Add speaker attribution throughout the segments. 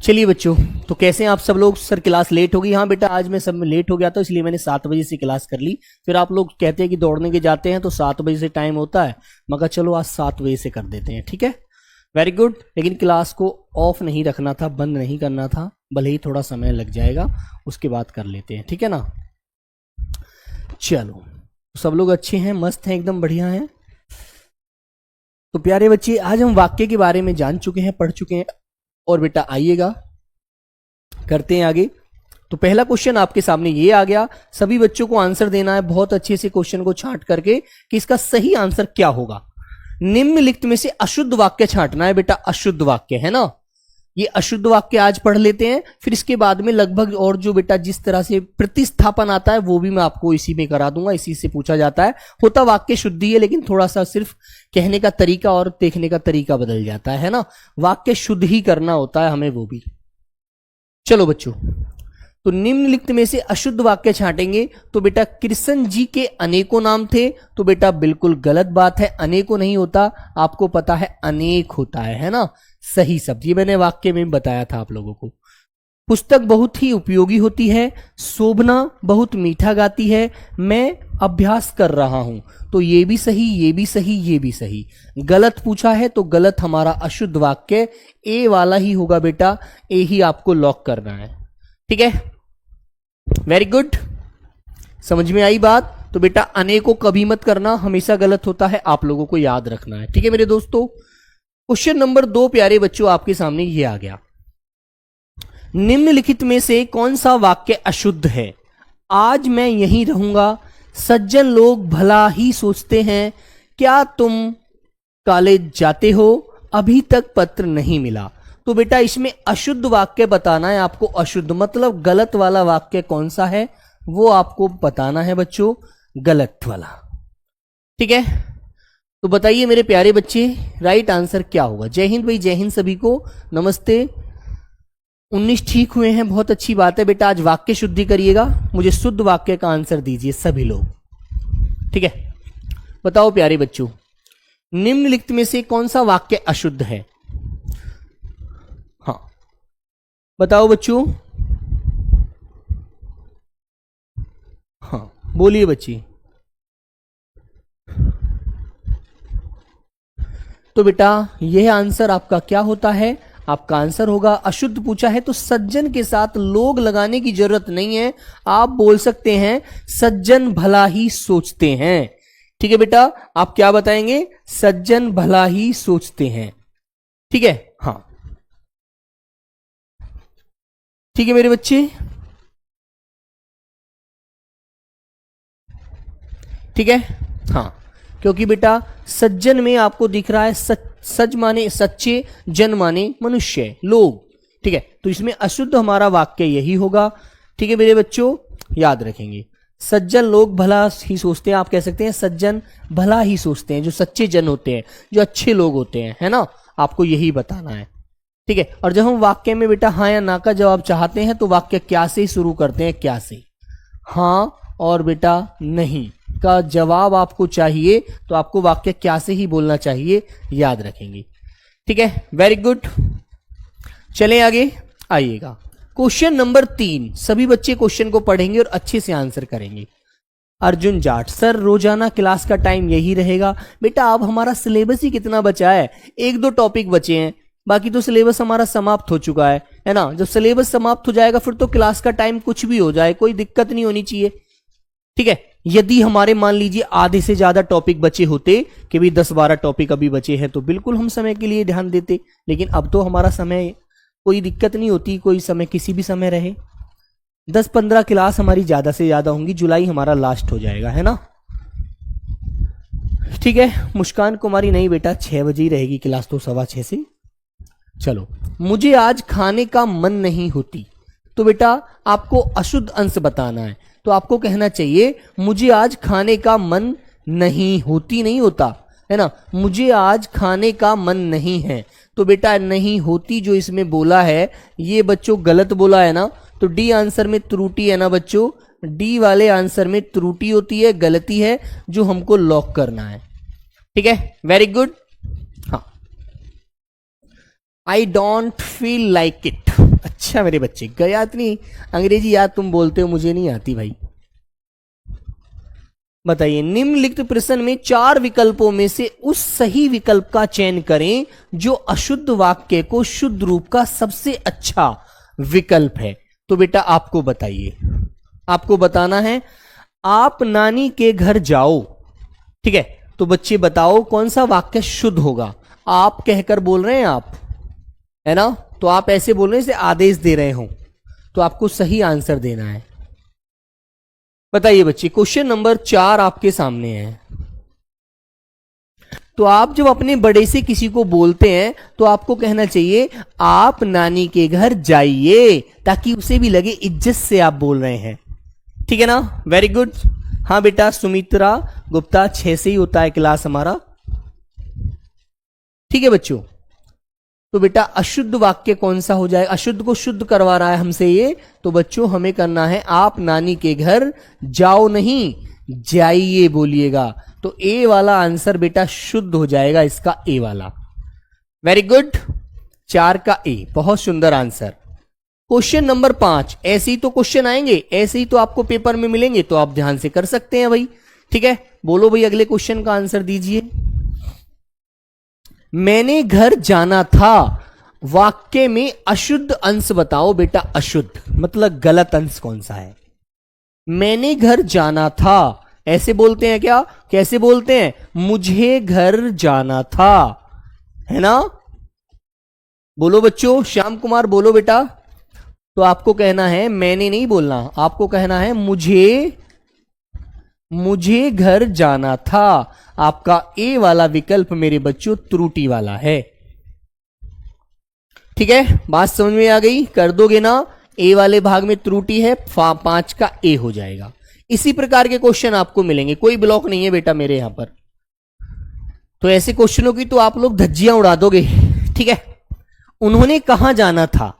Speaker 1: चलिए बच्चों, तो कैसे हैं आप सब लोग। सर क्लास लेट हो गई। हाँ बेटा, आज मैं सब में लेट हो गया था, इसलिए मैंने 7 बजे से क्लास कर ली। फिर आप लोग कहते हैं कि दौड़ने के जाते हैं तो 7 बजे से टाइम होता है, मगर चलो आज 7 बजे से कर देते हैं, ठीक है। Very good. लेकिन क्लास को ऑफ नहीं रखना था, बंद नहीं करना था, भले ही थोड़ा समय लग जाएगा, उसके बाद कर लेते हैं, ठीक है ना। चलो, सब लोग अच्छे हैं, मस्त हैं, एकदम बढ़िया हैं। तो प्यारे बच्चे, आज हम वाक्य के बारे में जान चुके हैं, पढ़ चुके हैं, और बेटा आइएगा करते हैं आगे। तो पहला क्वेश्चन आपके सामने ये आ गया, सभी बच्चों को आंसर देना है बहुत अच्छे से क्वेश्चन को छांट करके कि इसका सही आंसर क्या होगा। निम्नलिखित में से अशुद्ध वाक्य छांटना है बेटा, अशुद्ध वाक्य है ना। ये अशुद्ध वाक्य आज पढ़ लेते हैं, फिर इसके बाद में लगभग और जो बेटा जिस तरह से प्रतिस्थापन आता है वो भी मैं आपको इसी में करा दूंगा। इसी से पूछा जाता है, होता वाक्य शुद्ध ही है, लेकिन थोड़ा सा सिर्फ कहने का तरीका और देखने का तरीका बदल जाता है ना। वाक्य शुद्ध ही करना होता है हमें, वो भी। चलो बच्चों, तो निम्नलिखित में से अशुद्ध वाक्य छांटेंगे। तो बेटा कृष्ण जी के अनेकों नाम थे, तो बेटा बिल्कुल गलत बात है, अनेकों नहीं होता, आपको पता है अनेक होता है ना। सही शब्द ये मैंने वाक्य में बताया था आप लोगों को। पुस्तक बहुत ही उपयोगी होती है, शोभना बहुत मीठा गाती है, मैं अभ्यास कर रहा हूं, तो ये भी सही, ये भी सही, ये भी सही। गलत पूछा है तो गलत हमारा अशुद्ध वाक्य ए वाला ही होगा बेटा, ए ही आपको लॉक करना है, ठीक है। वेरी गुड, समझ में आई बात। तो बेटा अनेकों कभी मत करना, हमेशा गलत होता है, आप लोगों को याद रखना है, ठीक है मेरे दोस्तों। क्वेश्चन नंबर 2 प्यारे बच्चों आपके सामने ये आ गया, निम्नलिखित में से कौन सा वाक्य अशुद्ध है। आज मैं यहीं रहूंगा, सज्जन लोग भला ही सोचते हैं, क्या तुम कॉलेज जाते हो, अभी तक पत्र नहीं मिला। तो बेटा इसमें अशुद्ध वाक्य बताना है आपको, अशुद्ध मतलब गलत वाला वाक्य कौन सा है वो आपको बताना है बच्चों, गलत वाला, ठीक है। तो बताइए मेरे प्यारे बच्चे, राइट आंसर क्या होगा। जय हिंद भाई, जय हिंद सभी को, नमस्ते। 19 ठीक हुए हैं, बहुत अच्छी बात है बेटा। आज वाक्य शुद्धि करिएगा, मुझे शुद्ध वाक्य का आंसर दीजिए सभी लोग, ठीक है। बताओ प्यारे बच्चों, निम्नलिखित में से कौन सा वाक्य अशुद्ध है। हाँ बताओ बच्चों, हाँ बोलिए बच्ची। तो बेटा यह आंसर आपका क्या होता है, आपका आंसर होगा अशुद्ध पूछा है तो सज्जन के साथ लोग लगाने की जरूरत नहीं है, आप बोल सकते हैं सज्जन भला ही सोचते हैं, ठीक है बेटा। आप क्या बताएंगे, सज्जन भला ही सोचते हैं, ठीक है। हाँ ठीक है मेरे बच्चे, ठीक है। हाँ क्योंकि बेटा सज्जन में आपको दिख रहा है सज माने सच्चे, जन माने मनुष्य, लोग, ठीक है। तो इसमें अशुद्ध हमारा वाक्य यही होगा, ठीक है मेरे बच्चों, याद रखेंगे। सज्जन लोग भला ही सोचते हैं, आप कह सकते हैं सज्जन भला ही सोचते हैं, जो सच्चे जन होते हैं, जो अच्छे लोग होते हैं, है ना। आपको यही बताना है, ठीक है। और जब हम वाक्य में बेटा हाँ या ना का जवाब चाहते हैं तो वाक्य क्या से शुरू करते हैं, क्या से। हाँ और बेटा नहीं का जवाब आपको चाहिए तो आपको वाक्य क्या से ही बोलना चाहिए, याद रखेंगे, ठीक है। वेरी गुड, चलें आगे आइएगा। क्वेश्चन नंबर 3, सभी बच्चे क्वेश्चन को पढ़ेंगे और अच्छे से आंसर करेंगे। अर्जुन जाट, सर रोजाना क्लास का टाइम यही रहेगा। बेटा अब हमारा सिलेबस ही कितना बचा है, 1-2 टॉपिक बचे हैं, बाकी तो सिलेबस हमारा समाप्त हो चुका है ना। जब सिलेबस समाप्त हो जाएगा फिर तो क्लास का टाइम कुछ भी हो जाए, कोई दिक्कत नहीं होनी चाहिए, ठीक है। यदि हमारे मान लीजिए आधे से ज्यादा टॉपिक बचे होते कि भी 10-12 टॉपिक अभी बचे हैं तो बिल्कुल हम समय के लिए ध्यान देते, लेकिन अब तो हमारा समय कोई दिक्कत नहीं होती, कोई समय किसी भी समय रहे। 10-15 क्लास हमारी ज्यादा से ज्यादा होंगी, जुलाई हमारा लास्ट हो जाएगा, है ना, ठीक है। मुस्कान कुमारी, नहीं बेटा 6 बजे ही रहेगी क्लास, तो 6:15 से। चलो, मुझे आज खाने का मन नहीं होती, तो बेटा आपको अशुद्ध अंश बताना है, तो आपको कहना चाहिए मुझे आज खाने का मन नहीं होती, नहीं होता, है ना। मुझे आज खाने का मन नहीं है, तो बेटा नहीं होती जो इसमें बोला है ये बच्चों गलत बोला है ना, तो डी आंसर में त्रुटि है ना बच्चों, डी वाले आंसर में त्रुटि होती है, गलती है, जो हमको लॉक करना है, ठीक है। Very good. हाँ, I don't feel like it, अच्छा मेरे बच्चे, गया इतनी अंग्रेजी याद तुम बोलते हो, मुझे नहीं आती भाई। बताइए, निम्नलिखित प्रश्न में 4 विकल्पों में से उस सही विकल्प का चयन करें जो अशुद्ध वाक्य को शुद्ध रूप का सबसे अच्छा विकल्प है। तो बेटा आपको बताइए, आपको बताना है आप नानी के घर जाओ। ठीक है, तो बच्चे बताओ कौन सा वाक्य शुद्ध होगा। आप कहकर बोल रहे हैं आप, है ना, तो आप ऐसे बोल रहे हैं जैसे आदेश दे रहे हो, तो आपको सही आंसर देना है। बताइए बच्चे, क्वेश्चन नंबर 4 आपके सामने है। तो आप जब अपने बड़े से किसी को बोलते हैं तो आपको कहना चाहिए आप नानी के घर जाइए, ताकि उसे भी लगे इज्जत से आप बोल रहे हैं। ठीक है ना, वेरी गुड। हाँ बेटा सुमित्रा गुप्ता, 6 से ही होता है क्लास हमारा। ठीक है बच्चों, तो बेटा अशुद्ध वाक्य कौन सा हो जाए, अशुद्ध को शुद्ध करवा रहा है हमसे ये, तो बच्चों हमें करना है आप नानी के घर जाओ नहीं जाइए बोलिएगा। तो ए वाला आंसर बेटा शुद्ध हो जाएगा, इसका ए वाला। वेरी गुड, 4 का ए, बहुत सुंदर आंसर। क्वेश्चन नंबर 5, ऐसे ही तो क्वेश्चन आएंगे, ऐसे ही तो आपको पेपर में मिलेंगे, तो आप ध्यान से कर सकते हैं भाई। ठीक है, बोलो भाई अगले क्वेश्चन का आंसर दीजिए। मैंने घर जाना था, वाक्य में अशुद्ध अंश बताओ बेटा। अशुद्ध मतलब गलत अंश कौन सा है। मैंने घर जाना था ऐसे बोलते हैं क्या, कैसे बोलते हैं, मुझे घर जाना था, है ना। बोलो बच्चों, श्याम कुमार बोलो बेटा। तो आपको कहना है मैंने नहीं बोलना, आपको कहना है मुझे घर जाना था। आपका ए वाला विकल्प मेरे बच्चों त्रुटि वाला है। ठीक है, बात समझ में आ गई, कर दोगे ना। ए वाले भाग में त्रुटि है, 5 का ए हो जाएगा। इसी प्रकार के क्वेश्चन आपको मिलेंगे, कोई ब्लॉक नहीं है बेटा मेरे यहां पर। तो ऐसे क्वेश्चनों की तो आप लोग धज्जियां उड़ा दोगे। ठीक है, उन्होंने कहां जाना था।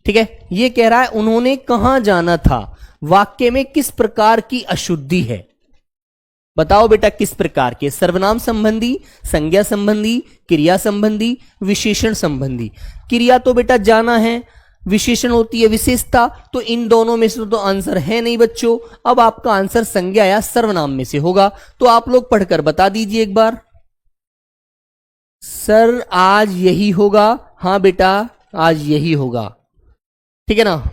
Speaker 1: ठीक है, ये कह रहा है उन्होंने कहां जाना था, वाक्य में किस प्रकार की अशुद्धि है, बताओ बेटा किस प्रकार के। सर्वनाम संबंधी, संज्ञा संबंधी, क्रिया संबंधी, विशेषण संबंधी। क्रिया तो बेटा जाना है, विशेषण होती है विशेषता, तो इन दोनों में से तो आंसर है नहीं बच्चों। अब आपका आंसर संज्ञा या सर्वनाम में से होगा, तो आप लोग पढ़कर बता दीजिए एक बार। सर आज यही होगा, हां बेटा आज यही होगा। ठीक है ना,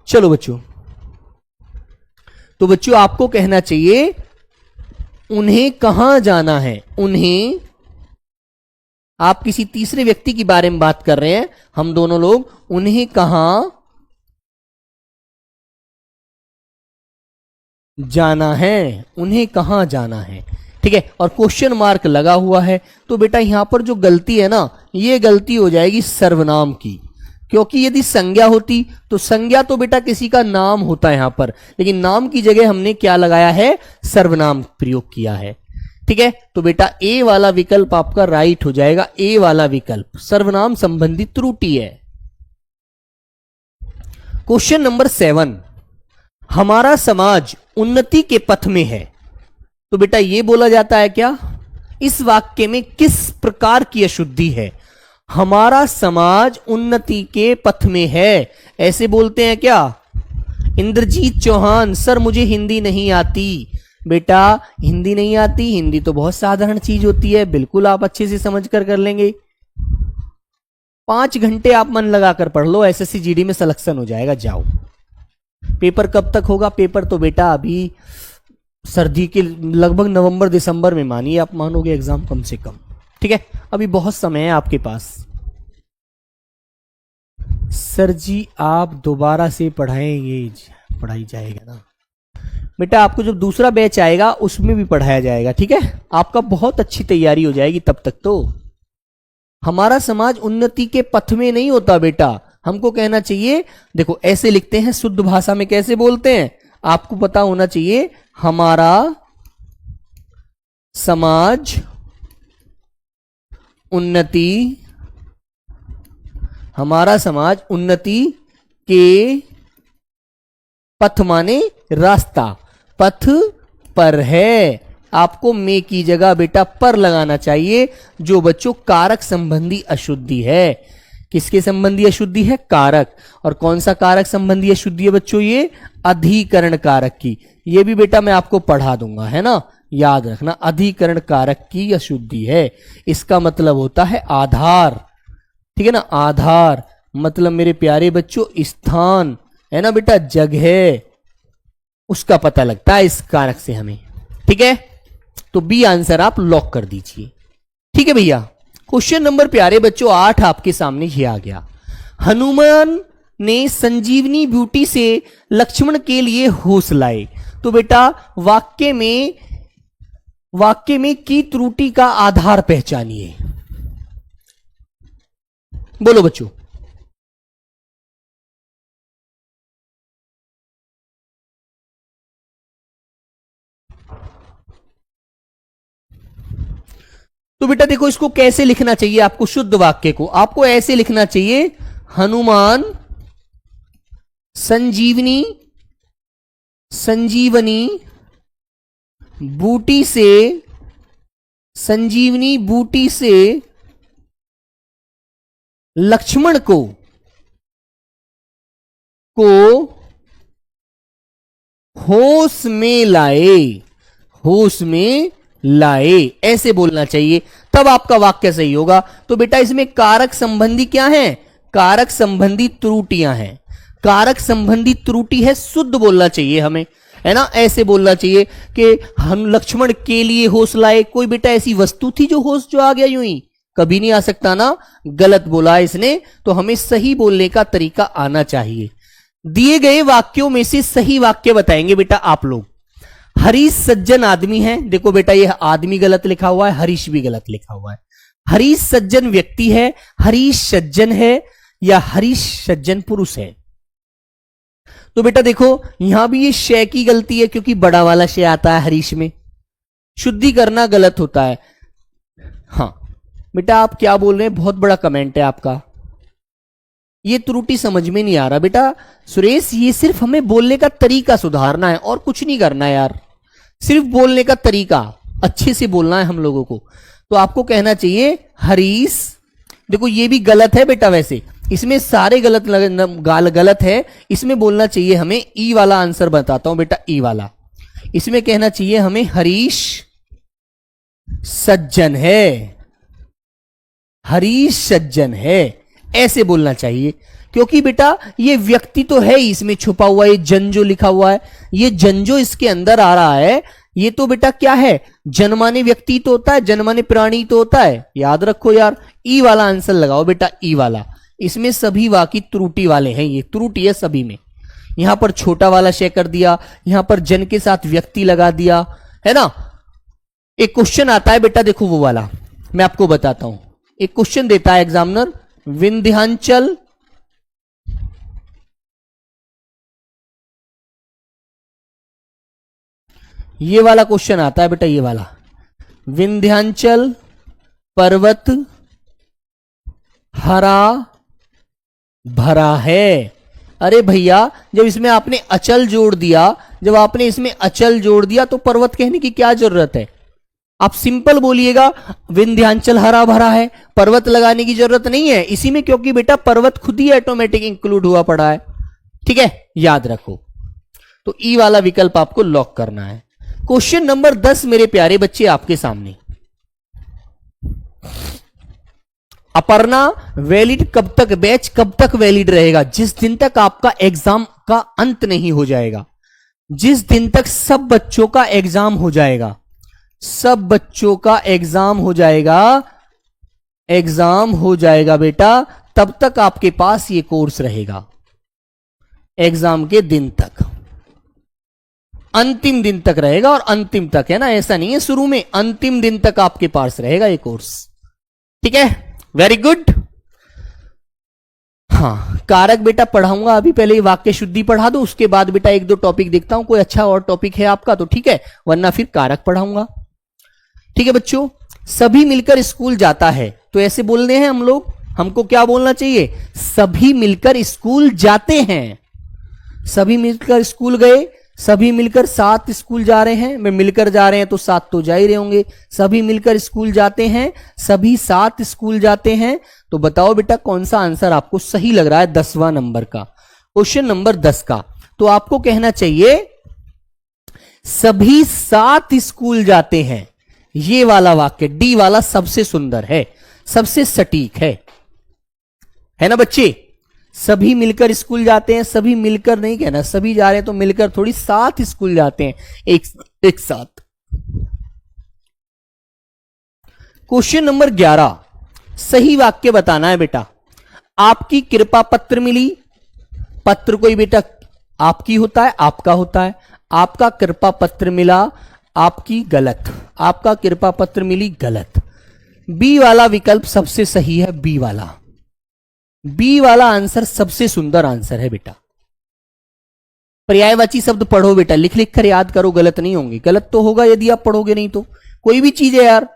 Speaker 1: चलो बच्चों, तो बच्चों आपको कहना चाहिए उन्हें कहां जाना है। उन्हें, आप किसी तीसरे व्यक्ति के बारे में बात कर रहे हैं, हम दोनों लोग, उन्हें कहां जाना है, उन्हें कहां जाना है। ठीक है, और क्वेश्चन मार्क लगा हुआ है, तो बेटा यहां पर जो गलती है ना, ये गलती हो जाएगी सर्वनाम की। क्योंकि यदि संज्ञा होती तो संज्ञा तो बेटा किसी का नाम होता है यहां पर, लेकिन नाम की जगह हमने क्या लगाया है, सर्वनाम प्रयोग किया है। ठीक है, तो बेटा ए वाला विकल्प आपका राइट हो जाएगा, ए वाला विकल्प सर्वनाम संबंधी त्रुटि है। क्वेश्चन नंबर 7, हमारा समाज उन्नति के पथ में है। तो बेटा ये बोला जाता है क्या, इस वाक्य में किस प्रकार की अशुद्धि है। हमारा समाज उन्नति के पथ में है, ऐसे बोलते हैं क्या। इंद्रजीत चौहान, सर मुझे हिंदी नहीं आती। बेटा हिंदी नहीं आती, हिंदी तो बहुत साधारण चीज होती है, बिल्कुल आप अच्छे से समझ कर लेंगे। 5 घंटे आप मन लगाकर पढ़ लो, एसएससी जीडी में सिलेक्शन हो जाएगा। जाओ, पेपर कब तक होगा, पेपर तो बेटा अभी सर्दी के लगभग नवंबर दिसंबर में मानिए, आप मानोगे एग्जाम कम से कम। ठीक है, अभी बहुत समय है आपके पास। सर जी आप दोबारा से पढ़ाएंगे, पढ़ाई जाएगा ना बेटा, आपको जब दूसरा बैच आएगा उसमें भी पढ़ाया जाएगा। ठीक है, आपका बहुत अच्छी तैयारी हो जाएगी तब तक। तो हमारा समाज उन्नति के पथ में नहीं होता बेटा, हमको कहना चाहिए, देखो ऐसे लिखते हैं, शुद्ध भाषा में कैसे बोलते हैं आपको पता होना चाहिए। हमारा समाज उन्नति, हमारा समाज उन्नति के पथ माने रास्ता, पथ पर है। आपको में की जगह बेटा पर लगाना चाहिए, जो बच्चों कारक संबंधी अशुद्धि है। किसके संबंधी अशुद्धि है? कारक। और कौन सा कारक संबंधी अशुद्धि है बच्चों? ये अधिकरण कारक की। ये भी बेटा मैं आपको पढ़ा दूंगा, है ना, याद रखना। अधिकरण कारक की अशुद्धि है, इसका मतलब होता है आधार, ठीक है ना। आधार मतलब मेरे प्यारे बच्चों स्थान, है ना बेटा, जगह, उसका पता लगता है इस कारक से हमें, ठीक है। तो बी आंसर आप लॉक कर दीजिए, ठीक है भैया। क्वेश्चन नंबर प्यारे बच्चों 8 आपके सामने ये आ गया। हनुमान ने संजीवनी बूटी से लक्ष्मण के लिए होश लाए। तो बेटा वाक्य में की त्रुटि का आधार पहचानिए। बोलो बच्चों। तो बेटा देखो इसको कैसे लिखना चाहिए आपको, शुद्ध वाक्य को आपको ऐसे लिखना चाहिए, हनुमान संजीवनी बूटी से लक्ष्मण को होश में लाए, ऐसे बोलना चाहिए, तब आपका वाक्य सही होगा। तो बेटा इसमें कारक संबंधी क्या है? कारक संबंधी त्रुटियां हैं। कारक संबंधी त्रुटि है, शुद्ध बोलना चाहिए हमें, है ना। ऐसे बोलना चाहिए कि हम लक्ष्मण के लिए होश लाए। कोई बेटा ऐसी वस्तु थी जो होश जो आ गया यूं ही? कभी नहीं आ सकता ना, गलत बोला इसने। तो हमें सही बोलने का तरीका आना चाहिए। दिए गए वाक्यों में से सही वाक्य बताएंगे बेटा आप लोग। हरीश सज्जन आदमी है, देखो बेटा यह आदमी गलत लिखा हुआ है, हरीश भी गलत लिखा हुआ है। हरीश सज्जन व्यक्ति है, हरीश सज्जन है, या हरीश सज्जन पुरुष है? तो बेटा देखो यहां भी ये शय की गलती है, क्योंकि बड़ा वाला शय आता है हरीश में, शुद्धि करना गलत होता है। हाँ बेटा आप क्या बोल रहे हैं, बहुत बड़ा कमेंट है आपका, ये त्रुटि समझ में नहीं आ रहा बेटा। सुरेश ये सिर्फ हमें बोलने का तरीका सुधारना है और कुछ नहीं करना है यार, सिर्फ बोलने का तरीका अच्छे से बोलना है हम लोगों को। तो आपको कहना चाहिए हरीश, देखो ये भी गलत है बेटा, वैसे इसमें सारे गलत है। इसमें बोलना चाहिए हमें ई वाला आंसर बताता हूं बेटा, ई वाला। इसमें कहना चाहिए हमें हरीश सज्जन है, हरीश सज्जन है, ऐसे बोलना चाहिए। क्योंकि बेटा ये व्यक्ति तो है ही इसमें छुपा हुआ, ये जन जो लिखा हुआ है, ये जन जो इसके अंदर आ रहा है, ये तो बेटा क्या है, जनमाने व्यक्ति तो होता है, जनमाने प्राणी तो होता है। याद रखो यार, ई वाला आंसर लगाओ बेटा, ई वाला। इसमें सभी वाक्य त्रुटि वाले हैं, ये त्रुटि है सभी में। यहां पर छोटा वाला शय कर दिया, यहां पर जन के साथ व्यक्ति लगा दिया, है ना। एक क्वेश्चन आता है बेटा, देखो वो वाला मैं आपको बताता हूं। एक क्वेश्चन देता है एग्जामिनर, विंध्याचल ये वाला क्वेश्चन आता है बेटा, ये वाला, विंध्याचल पर्वत हरा भरा है। अरे भैया जब इसमें आपने अचल जोड़ दिया, जब आपने इसमें अचल जोड़ दिया तो पर्वत कहने की क्या जरूरत है? आप सिंपल बोलिएगा विंध्याचल हरा भरा है, पर्वत लगाने की जरूरत नहीं है इसी में, क्योंकि बेटा पर्वत खुद ही ऑटोमेटिक इंक्लूड हुआ पड़ा है, ठीक है, याद रखो। तो ई वाला विकल्प आपको लॉक करना है। क्वेश्चन नंबर 10 मेरे प्यारे बच्चे आपके सामने। अपर्णा वैलिड कब तक, बैच कब तक वैलिड रहेगा? जिस दिन तक आपका एग्जाम का अंत नहीं हो जाएगा, जिस दिन तक सब बच्चों का एग्जाम हो जाएगा, सब बच्चों का एग्जाम हो जाएगा बेटा, तब तक आपके पास ये कोर्स रहेगा। एग्जाम के दिन तक, अंतिम दिन तक रहेगा, और अंतिम तक है ना, ऐसा नहीं है शुरू में, अंतिम दिन तक आपके पास रहेगा ये कोर्स, ठीक है, वेरी गुड। हाँ कारक बेटा पढ़ाऊंगा अभी, पहले वाक्य शुद्धि पढ़ा दो, उसके बाद बेटा एक दो टॉपिक देखता हूं, कोई अच्छा और टॉपिक है आपका तो ठीक है, वरना फिर कारक पढ़ाऊंगा, ठीक है बच्चों। सभी मिलकर स्कूल जाता है, तो ऐसे बोलने हैं हम लोग, हमको क्या बोलना चाहिए? सभी मिलकर स्कूल जाते हैं, सभी मिलकर स्कूल गए, सभी मिलकर 7 स्कूल जा रहे हैं, मैं मिलकर जा रहे हैं तो 7 तो जा ही रहे होंगे। सभी मिलकर स्कूल जाते हैं, सभी 7 स्कूल जाते हैं। तो बताओ बेटा कौन सा आंसर आपको सही लग रहा है 10वां नंबर का, क्वेश्चन नंबर 10 का। तो आपको कहना चाहिए सभी 7 स्कूल जाते हैं। ये वाला वाक्य डी वाला सबसे सुंदर है, सबसे सटीक है ना बच्चे। सभी मिलकर स्कूल जाते हैं, सभी मिलकर नहीं कहना, सभी जा रहे हैं तो मिलकर थोड़ी, 7 स्कूल जाते हैं एक साथ। क्वेश्चन नंबर 11, सही वाक्य बताना है बेटा। आपकी कृपा पत्र मिली, पत्र कोई बेटा आपकी होता है, आपका होता है। आपका कृपा पत्र मिला, आपकी गलत, आपका कृपा पत्र मिली गलत। बी वाला विकल्प सबसे सही है, बी वाला आंसर सबसे सुंदर आंसर है बेटा। पर्यायवाची शब्द पढ़ो बेटा, लिख लिख कर याद करो, गलत नहीं होंगे। गलत तो होगा यदि आप पढ़ोगे नहीं तो, कोई भी चीज है यार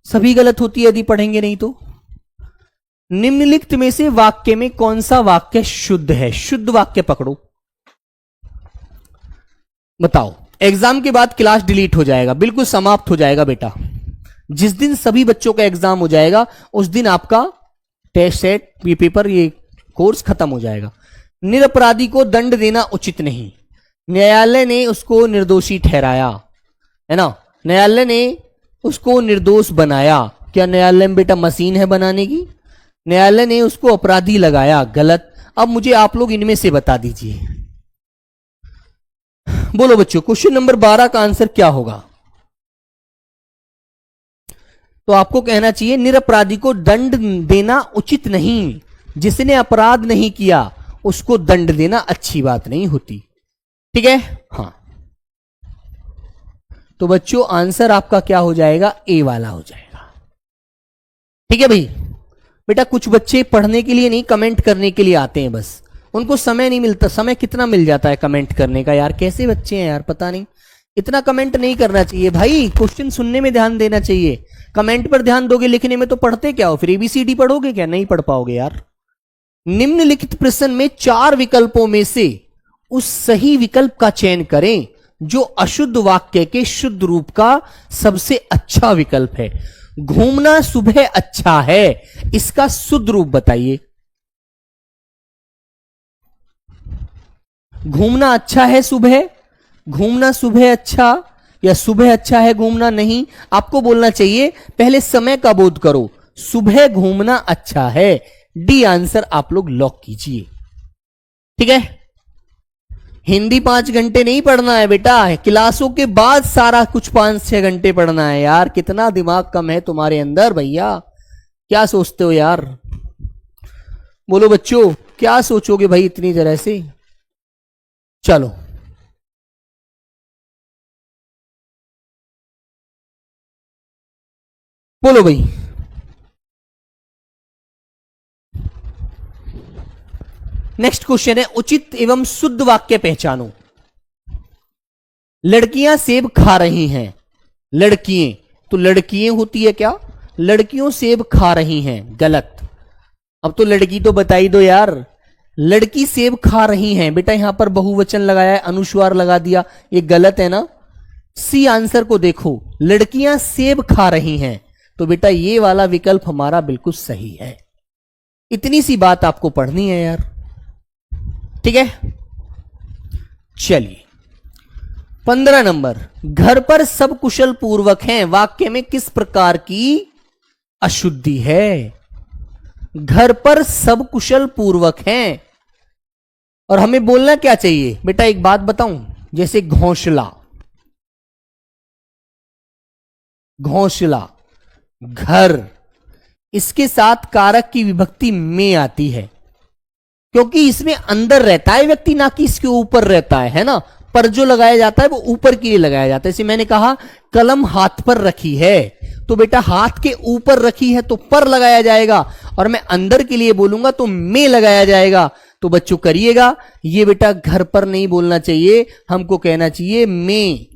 Speaker 1: सभी गलत होती है यदि पढ़ेंगे नहीं तो। निम्नलिखित में से वाक्य में कौन सा वाक्य शुद्ध है? शुद्ध वाक्य पकड़ो, बताओ। एग्जाम के बाद क्लास डिलीट हो जाएगा, बिल्कुल समाप्त हो जाएगा बेटा। जिस दिन सभी बच्चों का एग्जाम हो जाएगा उस दिन आपका टेस्ट सेट ये पेपर ये कोर्स खत्म हो जाएगा। निरपराधी को दंड देना उचित नहीं, न्यायालय ने उसको निर्दोषी ठहराया, है ना। न्यायालय ने उसको निर्दोष बनाया। क्या न्यायालय में बेटा मशीन है बनाने की? न्यायालय ने उसको अपराधी लगाया, गलत। अब मुझे आप लोग इनमें से बता दीजिए, बोलो बच्चों। क्वेश्चन नंबर 12 का आंसर क्या होगा? तो आपको कहना चाहिए निरपराधी को दंड देना उचित नहीं, जिसने अपराध नहीं किया उसको दंड देना अच्छी बात नहीं होती, ठीक है। हाँ, तो बच्चों आंसर आपका क्या हो जाएगा? ए वाला हो जाएगा, ठीक है भाई। बेटा कुछ बच्चे पढ़ने के लिए नहीं कमेंट करने के लिए आते हैं, बस उनको समय नहीं मिलता। समय कितना मिल जाता है कमेंट करने का यार, कैसे बच्चे हैं यार पता नहीं। इतना कमेंट नहीं करना चाहिए भाई, क्वेश्चन सुनने में ध्यान देना चाहिए। कमेंट पर ध्यान दोगे लिखने में तो पढ़ते क्या हो? फिर एबीसीडी पढ़ोगे क्या? नहीं पढ़ पाओगे यार। निम्नलिखित प्रश्न में 4 विकल्पों में से उस सही विकल्प का चयन करें जो अशुद्ध वाक्य के शुद्ध रूप का सबसे अच्छा विकल्प है। घूमना सुबह अच्छा है, इसका शुद्ध रूप बताइए। घूमना अच्छा है सुबह, घूमना सुबह अच्छा, या सुबह अच्छा है घूमना नहीं। आपको बोलना चाहिए पहले समय का बोध करो, सुबह घूमना अच्छा है। डी आंसर आप लोग लॉक कीजिए, ठीक है। हिंदी 5 घंटे नहीं पढ़ना है बेटा, क्लासों के बाद सारा कुछ 5-6 घंटे पढ़ना है यार। कितना दिमाग कम है तुम्हारे अंदर भैया, क्या सोचते हो यार? बोलो बच्चों क्या सोचोगे भाई इतनी तरह से? चलो बोलो भाई। नेक्स्ट क्वेश्चन है उचित एवं शुद्ध वाक्य पहचानो। लड़कियां सेब खा रही हैं, लड़कियां तो लड़कियां होती है क्या? लड़कियों सेब खा रही हैं, गलत। अब तो लड़की तो बता ही दो यार। लड़की सेब खा रही हैं बेटा, यहां पर बहुवचन लगाया है, अनुस्वार लगा दिया, ये गलत है ना। सी आंसर को देखो, लड़कियां सेब खा रही हैं, तो बेटा ये वाला विकल्प हमारा बिल्कुल सही है। इतनी सी बात आपको पढ़नी है यार, ठीक है। चलिए 15 नंबर, घर पर सब कुशल पूर्वक हैं, वाक्य में किस प्रकार की अशुद्धि है? घर पर सब कुशल पूर्वक हैं, और हमें बोलना क्या चाहिए बेटा? एक बात बताऊं, जैसे घोंसला, घोंसला, घर, इसके साथ कारक की विभक्ति में आती है, क्योंकि इसमें अंदर रहता है व्यक्ति, ना कि इसके ऊपर रहता है ना। पर जो लगाया जाता है वो ऊपर के लिए लगाया जाता है। जैसे मैंने कहा कलम हाथ पर रखी है, तो बेटा हाथ के ऊपर रखी है तो पर लगाया जाएगा, और मैं अंदर के लिए बोलूंगा तो में लगाया जाएगा। तो बच्चों करिएगा, ये बेटा घर पर नहीं बोलना चाहिए, हमको कहना चाहिए में।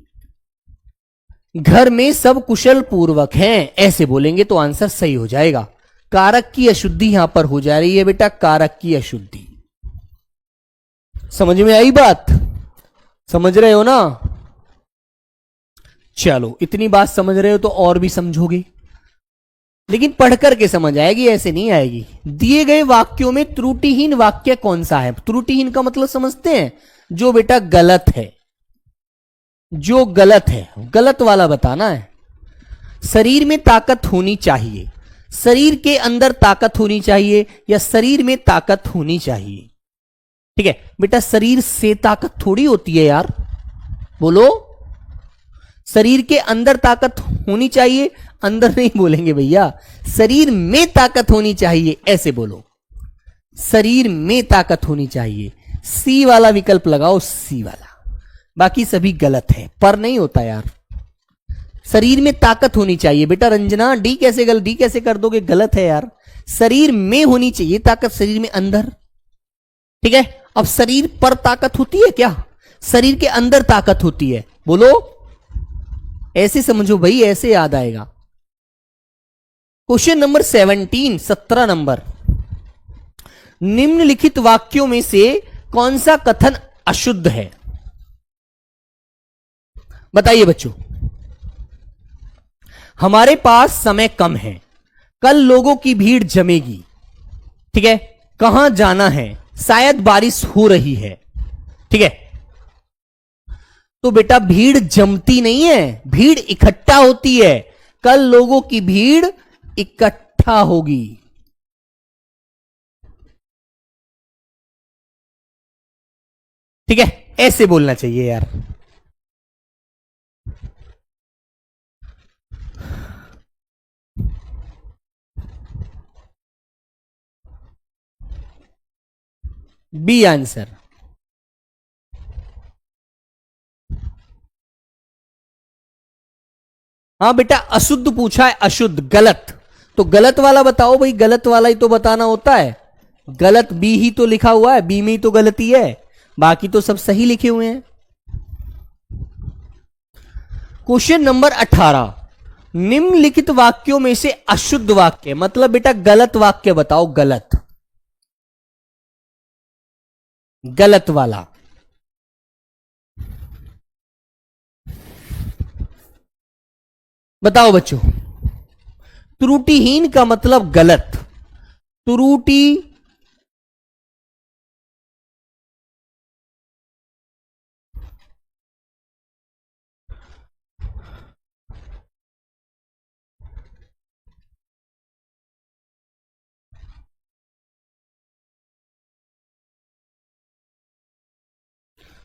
Speaker 1: घर में सब कुशल पूर्वक हैं, ऐसे बोलेंगे तो आंसर सही हो जाएगा। कारक की अशुद्धि यहां पर हो जा रही है बेटा, कारक की अशुद्धि। समझ में आई बात? समझ रहे हो ना? चलो, इतनी बात समझ रहे हो तो और भी समझोगे, लेकिन पढ़ करके समझ आएगी, ऐसे नहीं आएगी। दिए गए वाक्यों में त्रुटिहीन वाक्य कौन सा है? त्रुटिहीन का मतलब समझते हैं? जो बेटा गलत है, जो गलत है, गलत वाला बताना है। शरीर में ताकत होनी चाहिए, शरीर के अंदर ताकत होनी चाहिए, या शरीर में ताकत होनी चाहिए। ठीक है बेटा, शरीर से ताकत थोड़ी होती है यार, बोलो। शरीर के अंदर ताकत होनी चाहिए, अंदर नहीं बोलेंगे भैया, शरीर में ताकत होनी चाहिए, ऐसे बोलो। शरीर में ताकत होनी चाहिए, सी वाला विकल्प लगाओ, सी वाला। बाकी सभी गलत है, पर नहीं होता यार। शरीर में ताकत होनी चाहिए बेटा। रंजना, डी कैसे कर दोगे? गलत है यार। शरीर में होनी चाहिए ताकत, शरीर में अंदर। ठीक है, अब शरीर पर ताकत होती है क्या? शरीर के अंदर ताकत होती है, बोलो। ऐसे समझो भाई, ऐसे याद आएगा। Question number 17, 17 number. निम्नलिखित वाक्यों में से कौन सा कथन अशुद्ध है? बताइए बच्चों। हमारे पास समय कम है, कल लोगों की भीड़ जमेगी। ठीक है, कहां जाना है? शायद बारिश हो रही है। ठीक है, तो बेटा भीड़ जमती नहीं है, भीड़ इकट्ठा होती है। कल लोगों की भीड़ इकट्ठा होगी। ठीक है, ऐसे बोलना चाहिए यार। B answer. हाँ बेटा, अशुद्ध पूछा है, अशुद्ध, गलत। तो गलत वाला बताओ भाई, गलत वाला ही तो बताना होता है। गलत बी ही तो लिखा हुआ है, बी में ही तो गलती है, बाकी तो सब सही लिखे हुए हैं। Question number 18। निम्नलिखित वाक्यों में से अशुद्ध वाक्य, मतलब बेटा गलत वाक्य बताओ, गलत, गलत वाला। बताओ बच्चों। त्रुटिहीन का मतलब गलत, त्रुटि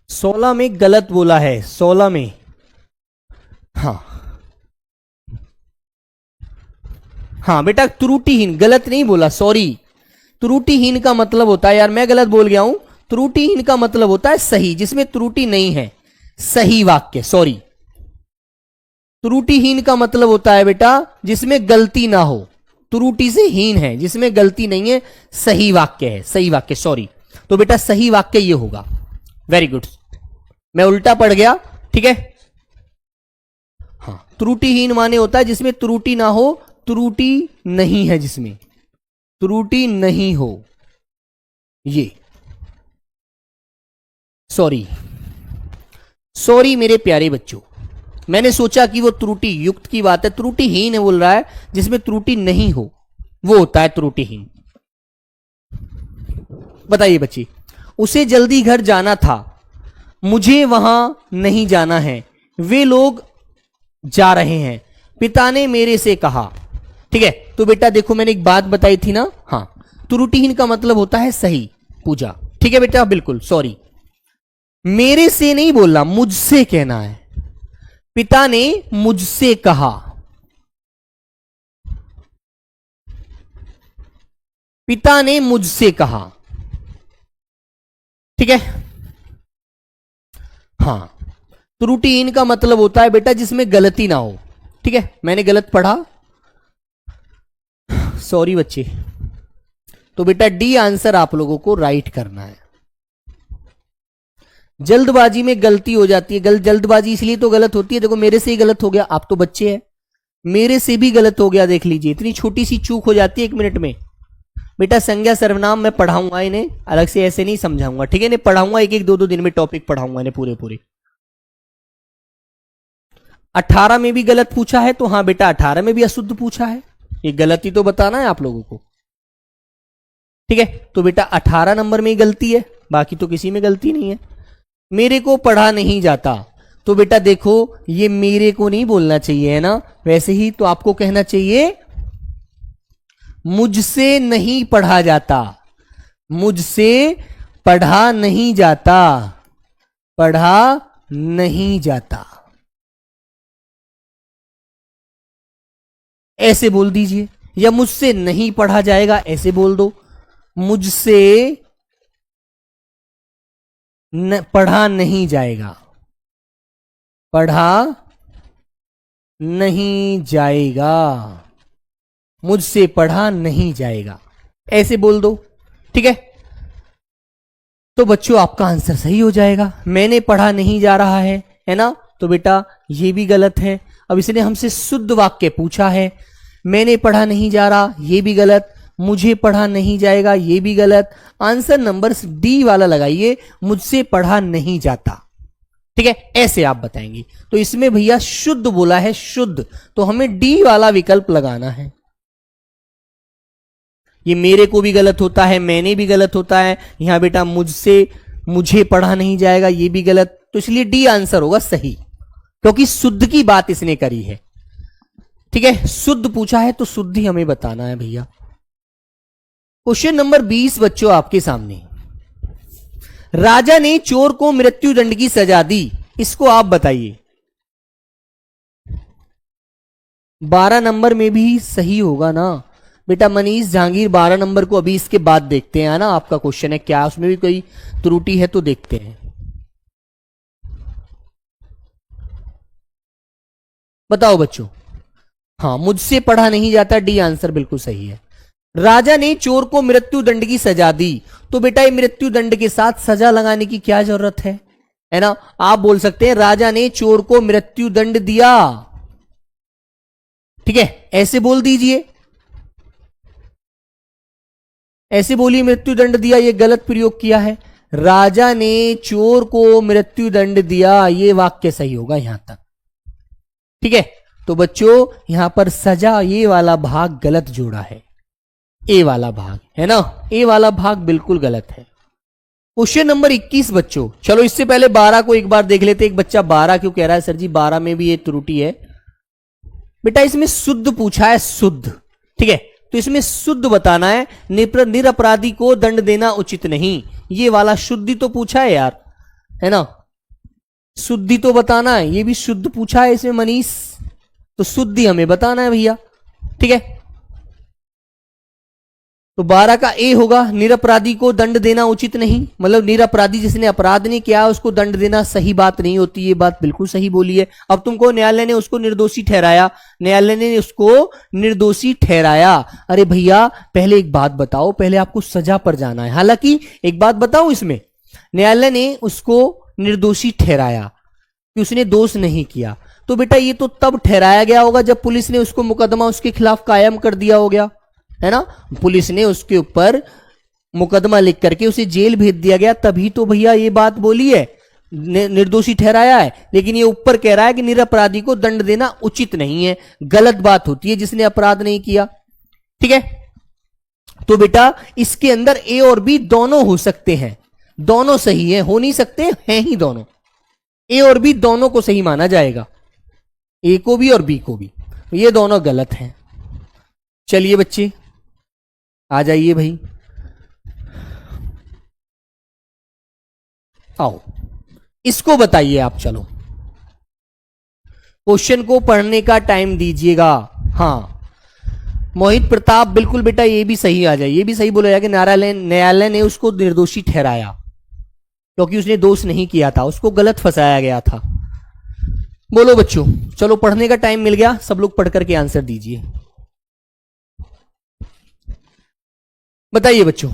Speaker 1: 16 में गलत बोला है, 16 में। हाँ हाँ बेटा, त्रुटिहीन, गलत नहीं बोला, सॉरी। त्रुटिहीन का मतलब होता है, यार मैं गलत बोल गया हूं। त्रुटिहीन का मतलब होता है सही, जिसमें त्रुटि नहीं है, सही वाक्य, सॉरी। त्रुटिहीन का मतलब होता है बेटा जिसमें गलती ना हो, त्रुटि से हीन है, जिसमें गलती नहीं है, सही वाक्य है, सही वाक्य, सॉरी। तो बेटा सही वाक्य ये होगा। वेरी गुड, मैं उल्टा पढ़ गया। ठीक है, हाँ, त्रुटिहीन माने होता है जिसमें त्रुटि ना हो, त्रुटि नहीं है, जिसमें त्रुटि नहीं हो, ये। सॉरी, सॉरी मेरे प्यारे बच्चों, मैंने सोचा कि वो त्रुटि युक्त की बात है, त्रुटिहीन है बोल रहा है, जिसमें त्रुटि नहीं हो, वो होता है त्रुटिहीन। बताइए बच्ची। उसे जल्दी घर जाना था, मुझे वहां नहीं जाना है, वे लोग जा रहे हैं, पिता ने मेरे से कहा। ठीक है, तो बेटा देखो मैंने एक बात बताई थी ना, हाँ, त्रुटिहीन का मतलब होता है सही, पूजा। ठीक है बेटा, बिल्कुल, सॉरी, मेरे से नहीं बोलना, मुझसे कहना है। पिता ने मुझसे कहा, पिता ने मुझसे कहा। ठीक है, हाँ, त्रुटिहीन का मतलब होता है बेटा जिसमें गलती ना हो। ठीक है, मैंने गलत पढ़ा, सॉरी बच्चे। तो बेटा डी आंसर आप लोगों को राइट करना है। जल्दबाजी में गलती हो जाती है, जल्दबाजी इसलिए तो गलत होती है, देखो मेरे से ही गलत हो गया, आप तो बच्चे हैं, मेरे से भी गलत हो गया, देख लीजिए, इतनी छोटी सी चूक हो जाती है 1 मिनट में। बेटा संज्ञा सर्वनाम मैं पढ़ाऊंगा इन्हें, अलग से ऐसे नहीं समझाऊंगा, ठीक है, इन्हें पढ़ाऊंगा, 1-1, 2-2 दिन में टॉपिक पढ़ाऊंगा इन्हें पूरे पूरे। 18 में भी गलत पूछा है, तो हाँ बेटा 18 में भी अशुद्ध पूछा है, ये गलती तो बताना है आप लोगों को। ठीक है, तो बेटा 18 नंबर में ही गलती है, बाकी तो किसी में गलती नहीं है। मेरे को पढ़ा नहीं जाता, तो बेटा देखो ये मेरे को नहीं बोलना चाहिए है ना, वैसे ही तो आपको कहना चाहिए मुझसे नहीं पढ़ा जाता, मुझसे पढ़ा नहीं जाता, पढ़ा नहीं जाता, ऐसे बोल दीजिए। या मुझसे नहीं पढ़ा जाएगा, ऐसे बोल दो। मुझसे पढ़ा नहीं जाएगा, पढ़ा नहीं जाएगा, मुझसे पढ़ा नहीं जाएगा, ऐसे बोल दो। ठीक है, तो बच्चों आपका आंसर सही हो जाएगा। मैंने पढ़ा नहीं जा रहा है ना, तो बेटा ये भी गलत है। अब इसने हमसे शुद्ध वाक्य पूछा है, मैंने पढ़ा नहीं जा रहा, ये भी गलत, मुझे पढ़ा नहीं जाएगा, ये भी गलत। आंसर नंबर डी वाला लगाइए, मुझसे पढ़ा नहीं जाता। ठीक है, ऐसे आप बताएंगे। तो इसमें भैया शुद्ध बोला है, शुद्ध, तो हमें डी वाला विकल्प लगाना है। ये मेरे को भी गलत होता है, मैंने भी गलत होता है, यहां बेटा मुझसे मुझे पढ़ा नहीं जाएगा, ये भी गलत, तो इसलिए डी आंसर होगा सही, क्योंकि शुद्ध की बात इसने करी है। ठीक है, शुद्ध पूछा है तो शुद्ध ही हमें बताना है भैया। क्वेश्चन नंबर 20 बच्चों आपके सामने, राजा ने चोर को मृत्युदंड की सजा दी, इसको आप बताइए। 12 नंबर में भी सही होगा ना बेटा। मनीष जहांगीर 12 नंबर को अभी इसके बाद देखते हैं ना, आपका क्वेश्चन है क्या, उसमें भी कोई त्रुटि है तो देखते हैं। बताओ बच्चों। हाँ, मुझसे पढ़ा नहीं जाता, डी आंसर बिल्कुल सही है। राजा ने चोर को मृत्युदंड की सजा दी, तो बेटा ये मृत्युदंड के साथ सजा लगाने की क्या जरूरत है ना। आप बोल सकते हैं राजा ने चोर को मृत्युदंड दिया, ठीक है, ऐसे बोल दीजिए, ऐसे बोलिए मृत्युदंड दिया, ये गलत प्रयोग किया है। राजा ने चोर को मृत्युदंड दिया, ये वाक्य सही होगा यहां तक। ठीक है, तो बच्चों यहां पर सजा ये वाला भाग गलत जोड़ा है, ए वाला भाग है ना, ए वाला भाग बिल्कुल गलत है। क्वेश्चन नंबर 21 बच्चों, चलो इससे पहले 12 को एक बार देख लेते। एक बच्चा 12 क्यों कह रहा है सर जी, 12 में भी ये त्रुटि है बेटा, इसमें शुद्ध पूछा है, शुद्ध। ठीक है, तो इसमें शुद्ध बताना है, निरपराधी को दंड देना उचित नहीं, ये वाला शुद्धि तो पूछा है यार, है ना, शुद्धि तो बताना है, ये भी शुद्ध पूछा है इसमें मनीष, तो शुद्धि हमें बताना है भैया। ठीक है, तो 12 का ए होगा, निरपराधी को दंड देना उचित नहीं, मतलब निरपराधी जिसने अपराध नहीं किया उसको दंड देना सही बात नहीं होती, ये बात बिल्कुल सही बोली है। अब तुमको न्यायालय ने उसको निर्दोषी ठहराया, न्यायालय ने उसको निर्दोषी ठहराया, अरे भैया पहले एक बात बताओ, पहले आपको सजा पर जाना है। हालांकि एक बात बताऊं, इसमें न्यायालय ने उसको निर्दोषी ठहराया कि उसने दोष नहीं किया, तो बेटा ये तो तब ठहराया गया होगा जब पुलिस ने उसको मुकदमा उसके खिलाफ कायम कर दिया हो गया, है ना, पुलिस ने उसके ऊपर मुकदमा लिख करके उसे जेल भेज दिया गया, तभी तो भैया ये बात बोली है, निर्दोषी ठहराया है। लेकिन ये ऊपर कह रहा है कि निरपराधी को दंड देना उचित नहीं है, गलत बात होती है जिसने अपराध नहीं किया। ठीक है, तो बेटा इसके अंदर ए और बी दोनों हो सकते हैं, दोनों सही है, हो नहीं सकते हैं ही दोनों, ए और बी दोनों को सही माना जाएगा, ए को भी और बी को भी, ये दोनों गलत हैं। चलिए बच्चे आ जाइए भाई, आओ इसको बताइए आप। चलो क्वेश्चन को पढ़ने का टाइम दीजिएगा। हाँ मोहित प्रताप, बिल्कुल बेटा ये भी सही आ जाए, ये भी सही बोला जाए कि न्यायालय ने उसको निर्दोषी ठहराया क्योंकि उसने दोष नहीं किया था, उसको गलत फंसाया गया था। बोलो बच्चों, चलो पढ़ने का टाइम मिल गया, सब लोग पढ़ करके आंसर दीजिए। बताइए बच्चों।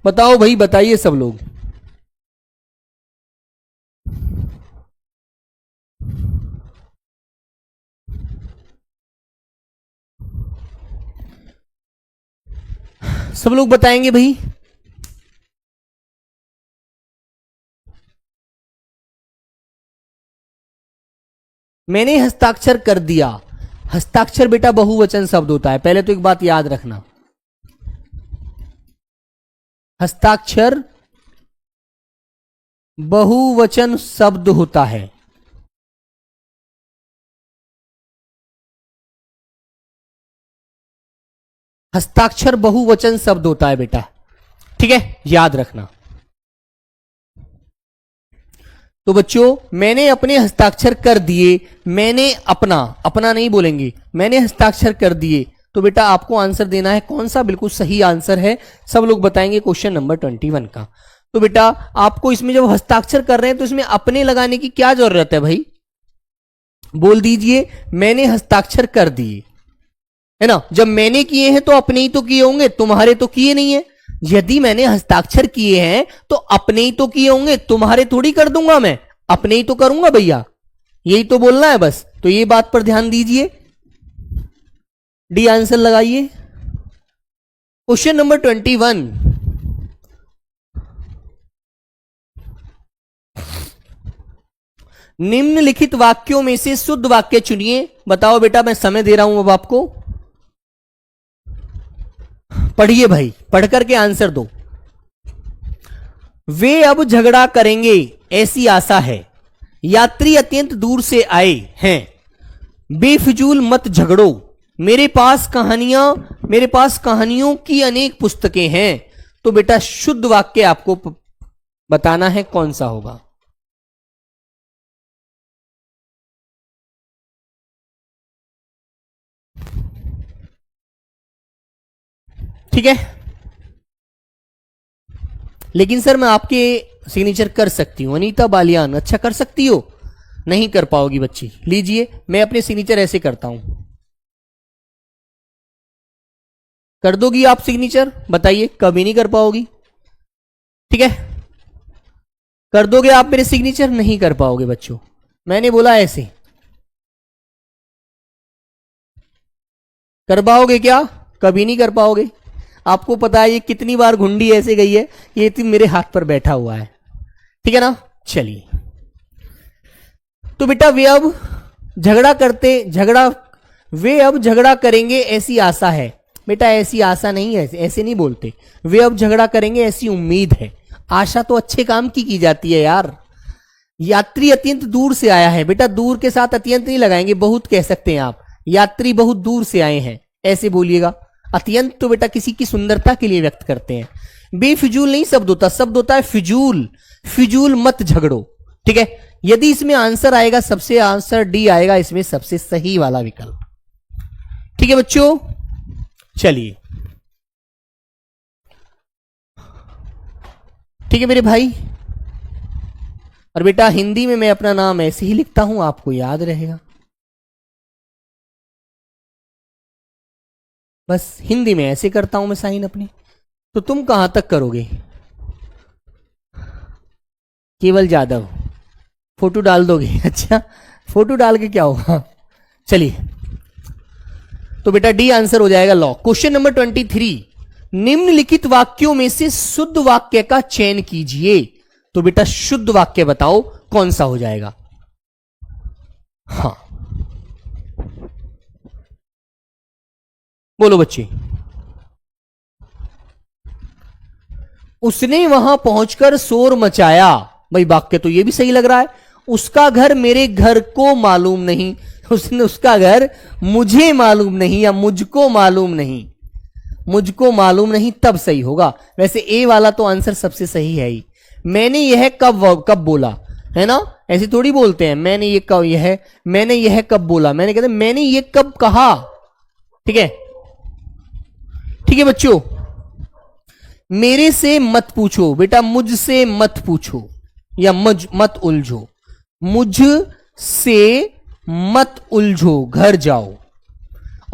Speaker 1: बताओ भाई, बताइए सब लोग। सब लोग बताएंगे भाई, मैंने हस्ताक्षर कर दिया। हस्ताक्षर बेटा बहुवचन शब्द होता है, पहले तो एक बात याद रखना, हस्ताक्षर बहुवचन शब्द होता है। हस्ताक्षर बहुवचन शब्द होता है बेटा, ठीक है, याद रखना। तो बच्चों मैंने अपने हस्ताक्षर कर दिए, मैंने अपना, अपना नहीं बोलेंगे, मैंने हस्ताक्षर कर दिए। तो बेटा आपको आंसर देना है कौन सा बिल्कुल सही आंसर है, सब लोग बताएंगे क्वेश्चन नंबर 21 का। तो बेटा आपको इसमें जब हस्ताक्षर कर रहे हैं तो इसमें अपने लगाने की क्या जरूरत है भाई, बोल दीजिए मैंने हस्ताक्षर कर दिए, है ना। जब मैंने किए हैं तो अपने ही तो किए होंगे, तुम्हारे तो किए नहीं है। यदि मैंने हस्ताक्षर किए हैं तो अपने ही तो किए होंगे, तुम्हारे थोड़ी कर दूंगा मैं, अपने ही तो करूंगा भैया, यही तो बोलना है बस। तो ये बात पर ध्यान दीजिए, डी आंसर लगाइए। क्वेश्चन नंबर 21, निम्नलिखित वाक्यों में से शुद्ध वाक्य चुनिए। बताओ बेटा, मैं समय दे रहा हूं अब आपको, पढ़िए भाई, पढ़ करके आंसर दो। वे अब झगड़ा करेंगे ऐसी आशा है, यात्री अत्यंत दूर से आए हैं, बेफिजूल मत झगड़ो, मेरे पास कहानियों की अनेक पुस्तकें हैं। तो बेटा शुद्ध वाक्य आपको बताना है कौन सा होगा। ठीक है, लेकिन सर मैं आपके सिग्नेचर कर सकती हूं, अनीता बालियान, अच्छा कर सकती हो, नहीं कर पाओगी बच्ची, लीजिए मैं अपने सिग्नेचर ऐसे करता हूं, कर दोगी आप सिग्नेचर, बताइए, कभी नहीं कर पाओगी, ठीक है, कर दोगे आप मेरे सिग्नेचर, नहीं कर पाओगे बच्चों, मैंने बोला ऐसे, कर पाओगे क्या, कभी नहीं कर पाओगे। आपको पता है ये कितनी बार घुंडी ऐसे गई है, ये मेरे हाथ पर बैठा हुआ है, ठीक है ना। चलिए, तो बेटा वे अब झगड़ा करेंगे ऐसी आशा है। बेटा ऐसी आशा नहीं है, ऐसे नहीं बोलते, वे अब झगड़ा करेंगे ऐसी उम्मीद है। आशा तो अच्छे काम की जाती है यार। यात्री अत्यंत दूर से आया है, बेटा दूर के साथ अत्यंत नहीं लगाएंगे, बहुत कह सकते हैं आप, यात्री बहुत दूर से आए हैं ऐसे बोलिएगा। अत्यंत तो बेटा किसी की सुंदरता के लिए व्यक्त करते हैं। बेफिजूल नहीं शब्द होता, शब्द होता है फिजूल, फिजूल मत झगड़ो, ठीक है। यदि इसमें आंसर आएगा, सबसे आंसर डी आएगा इसमें सबसे सही वाला विकल्प, ठीक है बच्चों। चलिए, ठीक है मेरे भाई, और बेटा हिंदी में मैं अपना नाम ऐसे ही लिखता हूं, आपको याद रहेगा, बस हिंदी में ऐसे करता हूं मैं साइन अपनी। तो तुम कहां तक करोगे, केवल जादव, फोटो डाल दोगे, अच्छा फोटो डाल के क्या होगा, चलिए, तो बेटा डी आंसर हो जाएगा लॉ। क्वेश्चन नंबर 23, निम्नलिखित वाक्यों में से शुद्ध वाक्य का चयन कीजिए। तो बेटा शुद्ध वाक्य बताओ कौन सा हो जाएगा। हाँ बोलो बच्चे। उसने वहां पहुंचकर शोर मचाया, भाई वाक्य तो ये भी सही लग रहा है। उसका घर मेरे घर को मालूम नहीं, उसका घर मुझे मालूम नहीं या मुझको मालूम नहीं, मुझको मालूम नहीं तब सही होगा। वैसे ए वाला तो आंसर सबसे सही है ही। मैंने यह कब बोला, है ना, ऐसे थोड़ी बोलते हैं, मैंने यह कब बोला, मैंने कहते मैंने ये कब कहा, ठीक है, ठीक है बच्चों। मेरे से मत पूछो, बेटा मुझसे मत पूछो या मत उलझो, मुझ से मत उलझो, घर जाओ।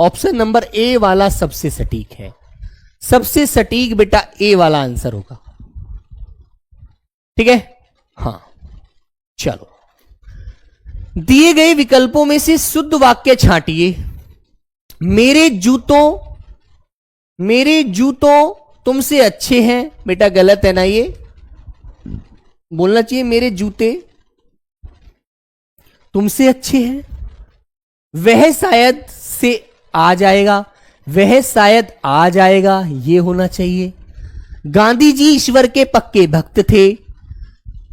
Speaker 1: ऑप्शन नंबर ए वाला सबसे सटीक है, सबसे सटीक बेटा ए वाला आंसर होगा, ठीक है। हाँ चलो, दिए गए विकल्पों में से शुद्ध वाक्य छांटिए। मेरे जूतों तुमसे अच्छे हैं, बेटा गलत है ना, ये बोलना चाहिए मेरे जूते तुमसे अच्छे हैं, वह शायद से आ जाएगा, वह शायद आ जाएगा, ये होना चाहिए। गांधी जी ईश्वर के पक्के भक्त थे।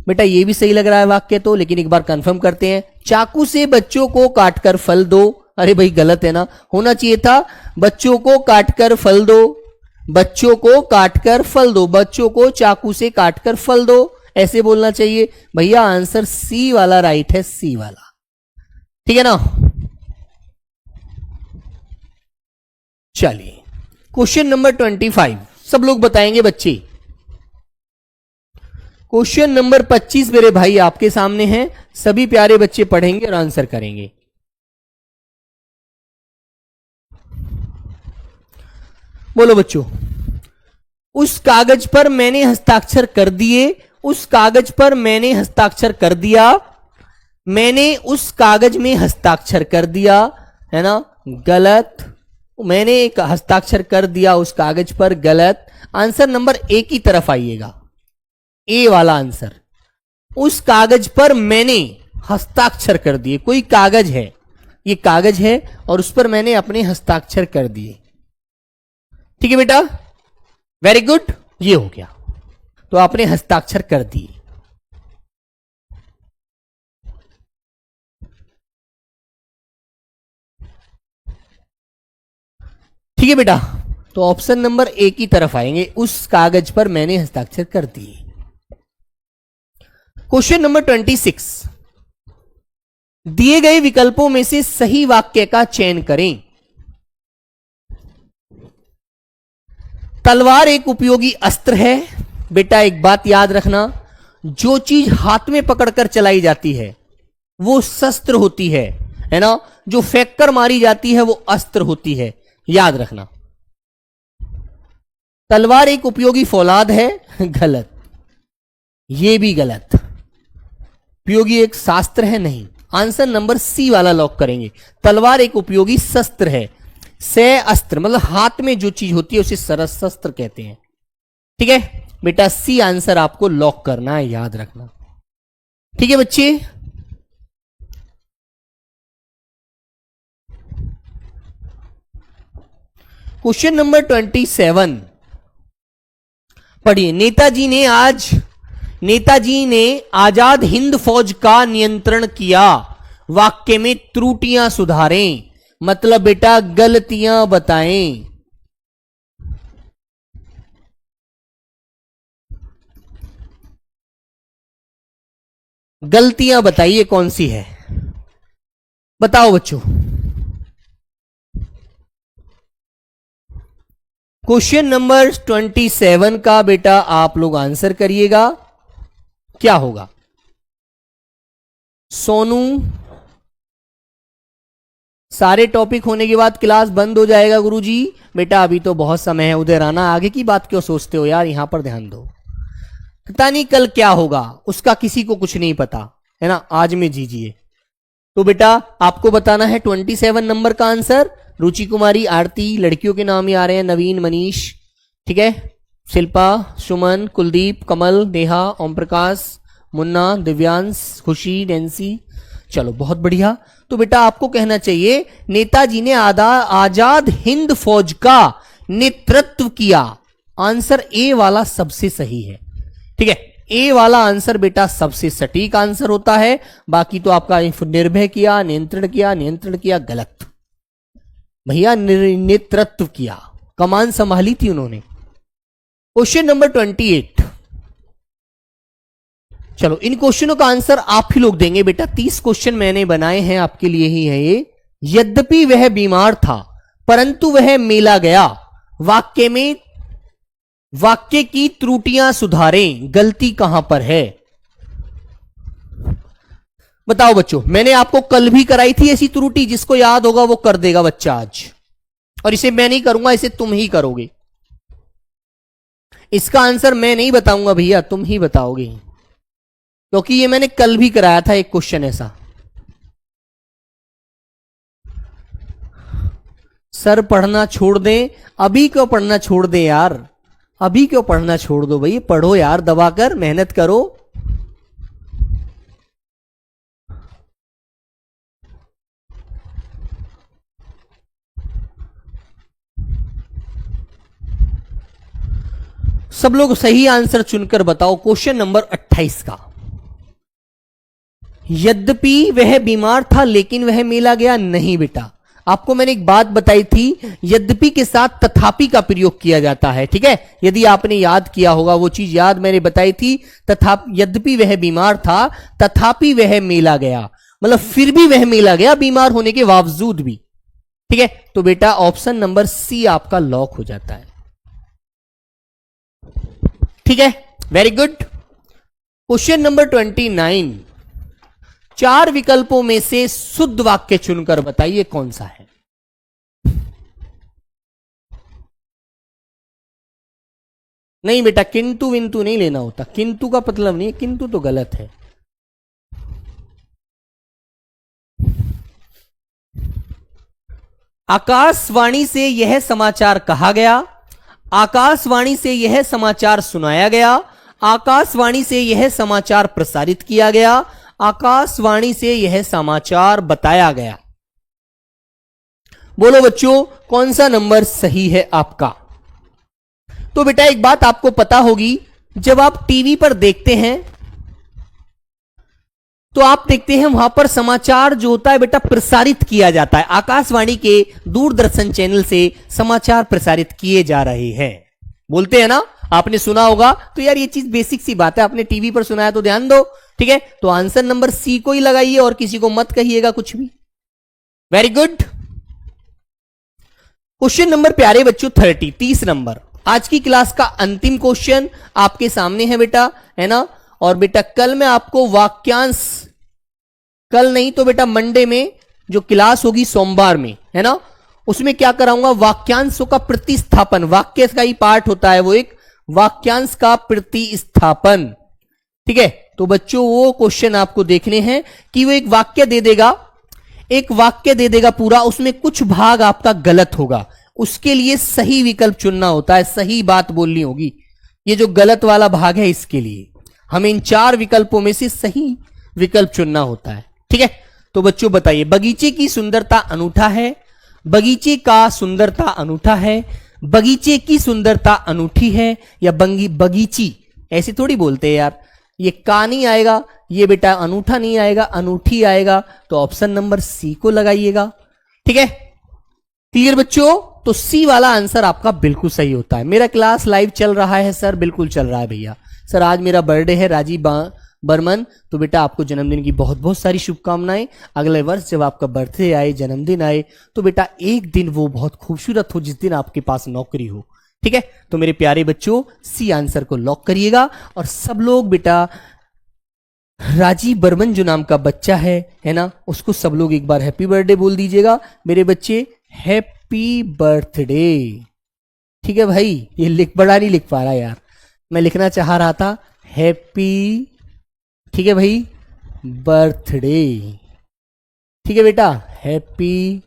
Speaker 1: बेटा ये भी सही लग रहा है वाक्य तो, लेकिन एक बार कंफर्म करते हैं। चाकू से बच्चों को काटकर फल दो, अरे भाई गलत है ना, होना चाहिए था बच्चों को काटकर फल दो, बच्चों को काटकर फल दो, बच्चों को चाकू से काटकर फल दो, ऐसे बोलना चाहिए। भैया आंसर सी वाला राइट है, सी वाला, ठीक है ना। चलिए क्वेश्चन नंबर 25 सब लोग बताएंगे बच्चे। क्वेश्चन नंबर 25 मेरे भाई आपके सामने है, सभी प्यारे बच्चे पढ़ेंगे और आंसर करेंगे। बोलो बच्चों। उस कागज पर मैंने हस्ताक्षर कर दिए, उस कागज पर मैंने हस्ताक्षर कर दिया, मैंने उस कागज में हस्ताक्षर कर दिया, है ना, गलत। मैंने एक हस्ताक्षर कर दिया उस कागज पर, गलत। आंसर नंबर ए की तरफ आइएगा, ए वाला आंसर। उस कागज पर मैंने हस्ताक्षर कर दिए, कोई कागज है, ये कागज है और उस पर मैंने अपने हस्ताक्षर कर दिए, ठीक है बेटा, वेरी गुड, ये हो गया। तो आपने हस्ताक्षर कर दिए, ठीक है बेटा। तो ऑप्शन नंबर ए की तरफ आएंगे, उस कागज पर मैंने हस्ताक्षर कर दिए। क्वेश्चन नंबर 26, दिए गए विकल्पों में से सही वाक्य का चयन करें। तलवार एक उपयोगी अस्त्र है। बेटा एक बात याद रखना, जो चीज हाथ में पकड़कर चलाई जाती है वो शस्त्र होती है ना, जो फेंक कर मारी जाती है वो अस्त्र होती है, याद रखना। तलवार एक उपयोगी फौलाद है, गलत, ये भी गलत। उपयोगी एक शास्त्र है, नहीं। आंसर नंबर सी वाला लॉक करेंगे। तलवार एक उपयोगी शस्त्र है, से अस्त्र मतलब हाथ में जो चीज होती है उसे सरस शस्त्र कहते हैं, ठीक है बेटा। सी आंसर आपको लॉक करना है, याद रखना, ठीक है बच्चे। क्वेश्चन नंबर 27 पढ़िए। नेताजी ने आजाद हिंद फौज का नियंत्रण किया, वाक्य में त्रुटियां सुधारें, मतलब बेटा गलतियां बताएं। गलतियां बताइए कौन सी है, बताओ बच्चों। क्वेश्चन नंबर 27 का बेटा आप लोग आंसर करिएगा, क्या होगा। सोनू, सारे टॉपिक होने के बाद क्लास बंद हो जाएगा गुरुजी। बेटा अभी तो बहुत समय है, उधर आना, आगे की बात क्यों सोचते हो यार, यहां पर ध्यान दो। पता नहीं कल क्या होगा, उसका किसी को कुछ नहीं पता, है ना, आज में जीजिए। तो बेटा आपको बताना है 27 नंबर का आंसर। रुचि कुमारी, आरती, लड़कियों के नाम ही आ रहे हैं, नवीन, मनीष, ठीक है, शिल्पा, सुमन, कुलदीप, कमल, नेहा, ओम प्रकाश, मुन्ना, दिव्यांश, खुशी, नैन्सी, चलो बहुत बढ़िया। तो बेटा आपको कहना चाहिए नेताजी ने आजाद हिंद फौज का नेतृत्व किया। आंसर ए वाला सबसे सही है, ठीक है, ए वाला आंसर बेटा सबसे सटीक आंसर होता है। बाकी तो आपका निर्भय किया, नियंत्रण किया, गलत। भैया नेतृत्व किया, कमान संभाली थी उन्होंने। क्वेश्चन नंबर 28, चलो इन क्वेश्चनों का आंसर आप ही लोग देंगे बेटा। 30 क्वेश्चन मैंने बनाए हैं आपके लिए ही है ये। यद्यपि वह बीमार था परंतु वह मेला गया, वाक्य की त्रुटियां सुधारें, गलती कहां पर है, बताओ बच्चों। मैंने आपको कल भी कराई थी ऐसी त्रुटि, जिसको याद होगा वो कर देगा बच्चा आज, और इसे मैं नहीं करूंगा, इसे तुम ही करोगे। इसका आंसर मैं नहीं बताऊंगा भैया, तुम ही बताओगे, क्योंकि ये मैंने कल भी कराया था एक क्वेश्चन ऐसा। सर पढ़ना छोड़ दें, अभी क्यों पढ़ना छोड़ दें यार, अभी क्यों पढ़ना छोड़ दो भाई, पढ़ो यार, दबाकर मेहनत करो। सब लोग सही आंसर चुनकर बताओ क्वेश्चन नंबर 28 का। यद्यपि वह बीमार था लेकिन वह मेला गया नहीं बेटा। आपको मैंने एक बात बताई थी, यद्यपि के साथ तथापि का प्रयोग किया जाता है, ठीक है। यदि आपने याद किया होगा वो चीज याद मैंने बताई थी, यद्यपि वह बीमार था तथापि वह मेला गया, मतलब फिर भी वह मेला गया बीमार होने के बावजूद भी, ठीक है। तो बेटा ऑप्शन नंबर सी आपका लॉक हो जाता है, ठीक है। Very good. क्वेश्चन नंबर 29, 4 विकल्पों में से शुद्ध वाक्य चुनकर बताइए कौन सा है। नहीं बेटा किंतु विंतु नहीं लेना होता, किंतु का मतलब नहीं, किंतु तो गलत है। आकाशवाणी से यह समाचार कहा गया, आकाशवाणी से यह समाचार सुनाया गया, आकाशवाणी से यह समाचार प्रसारित किया गया, आकाशवाणी से यह समाचार बताया गया। बोलो बच्चों कौन सा नंबर सही है आपका। तो बेटा एक बात आपको पता होगी, जब आप टीवी पर देखते हैं तो आप देखते हैं वहां पर समाचार जो होता है बेटा प्रसारित किया जाता है, आकाशवाणी के दूरदर्शन चैनल से समाचार प्रसारित किए जा रहे हैं, बोलते हैं ना, आपने सुना होगा। तो यार ये चीज बेसिक सी बात है, आपने टीवी पर सुना है तो ध्यान दो, ठीक है। तो आंसर नंबर सी को ही लगाइए और किसी को मत कहिएगा कुछ भी। Very good. क्वेश्चन नंबर प्यारे बच्चों 30 नंबर, आज की क्लास का अंतिम क्वेश्चन आपके सामने है बेटा, है ना। और बेटा कल मैं आपको वाक्यांश, कल नहीं तो बेटा मंडे में जो क्लास होगी सोमवार में, है ना, उसमें क्या कराऊंगा, वाक्यांशों का प्रतिस्थापन, वाक्य का ही पार्ट होता है वो, एक वाक्यांश का प्रतिस्थापन, ठीक है। तो बच्चों वो क्वेश्चन आपको देखने हैं कि वो एक वाक्य दे देगा, एक वाक्य दे देगा पूरा, उसमें कुछ भाग आपका गलत होगा, उसके लिए सही विकल्प चुनना होता है, सही बात बोलनी होगी। ये जो गलत वाला भाग है इसके लिए हमें इन 4 विकल्पों में से सही विकल्प चुनना होता है, ठीक है। तो बच्चों बताइए, बगीचे की सुंदरता अनूठा है, बगीचे का सुंदरता अनूठा है, बगीचे की सुंदरता अनूठी है, या बगीची, ऐसे थोड़ी बोलते हैं यार, ये का नहीं आएगा, ये बेटा अनूठा नहीं आएगा, अनूठी आएगा। तो ऑप्शन नंबर सी को लगाइएगा, ठीक है। क्लियर बच्चों। तो सी वाला आंसर आपका बिल्कुल सही होता है। मेरा क्लास लाइव चल रहा है सर, बिल्कुल चल रहा है भैया। सर आज मेरा बर्थडे है राजीव बर्मन, तो बेटा आपको जन्मदिन की बहुत बहुत सारी शुभकामनाएं। अगले वर्ष जब आपका बर्थडे आए, जन्मदिन आए, तो बेटा एक दिन वो बहुत खूबसूरत हो जिस दिन आपके पास नौकरी हो, ठीक है। तो मेरे प्यारे बच्चों सी आंसर को लॉक करिएगा। और सब लोग बेटा राजीव बर्मन जो नाम का बच्चा है ना, उसको सब लोग एक बार हैप्पी बर्थडे बोल दीजिएगा। मेरे बच्चे हैप्पी बर्थडे, ठीक है भाई। ये बड़ा नहीं लिख पा रहा यार, मैं लिखना चाह रहा था हैप्पी, ठीक है भाई, बर्थडे, ठीक है बेटा, हैप्पी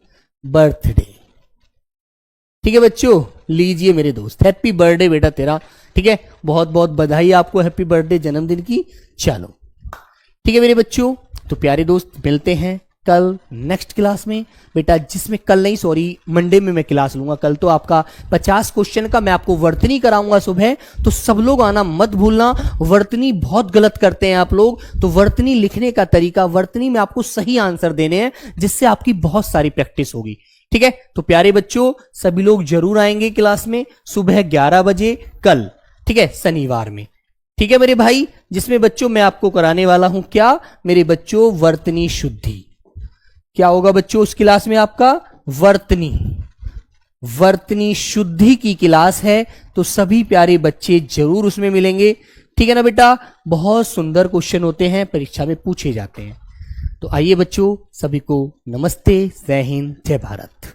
Speaker 1: बर्थडे, ठीक है बच्चों। लीजिए मेरे दोस्त, हैप्पी बर्थडे बेटा तेरा, ठीक है। बहुत बहुत बधाई आपको हैप्पी बर्थडे जन्मदिन की। चलो ठीक है मेरे बच्चों, तो प्यारे दोस्त मिलते हैं कल नेक्स्ट क्लास में बेटा, जिसमें कल नहीं सॉरी मंडे में मैं क्लास लूंगा। कल तो आपका 50 क्वेश्चन का मैं आपको वर्तनी कराऊंगा सुबह, तो सब लोग आना मत भूलना। वर्तनी बहुत गलत करते हैं आप लोग, तो वर्तनी लिखने का तरीका, वर्तनी में आपको सही आंसर देने हैं, जिससे आपकी बहुत सारी प्रैक्टिस होगी, ठीक है। तो प्यारे बच्चों सभी लोग जरूर आएंगे क्लास में सुबह 11 बजे कल, ठीक है, शनिवार में, ठीक है मेरे भाई। जिसमें बच्चों मैं आपको कराने वाला हूं क्या मेरे बच्चों, वर्तनी शुद्धि। क्या होगा बच्चों उस क्लास में आपका, वर्तनी शुद्धि की क्लास है, तो सभी प्यारे बच्चे जरूर उसमें मिलेंगे, ठीक है ना बेटा। बहुत सुंदर क्वेश्चन होते हैं, परीक्षा में पूछे जाते हैं। तो आइए बच्चों, सभी को नमस्ते, जय हिंद, जय भारत।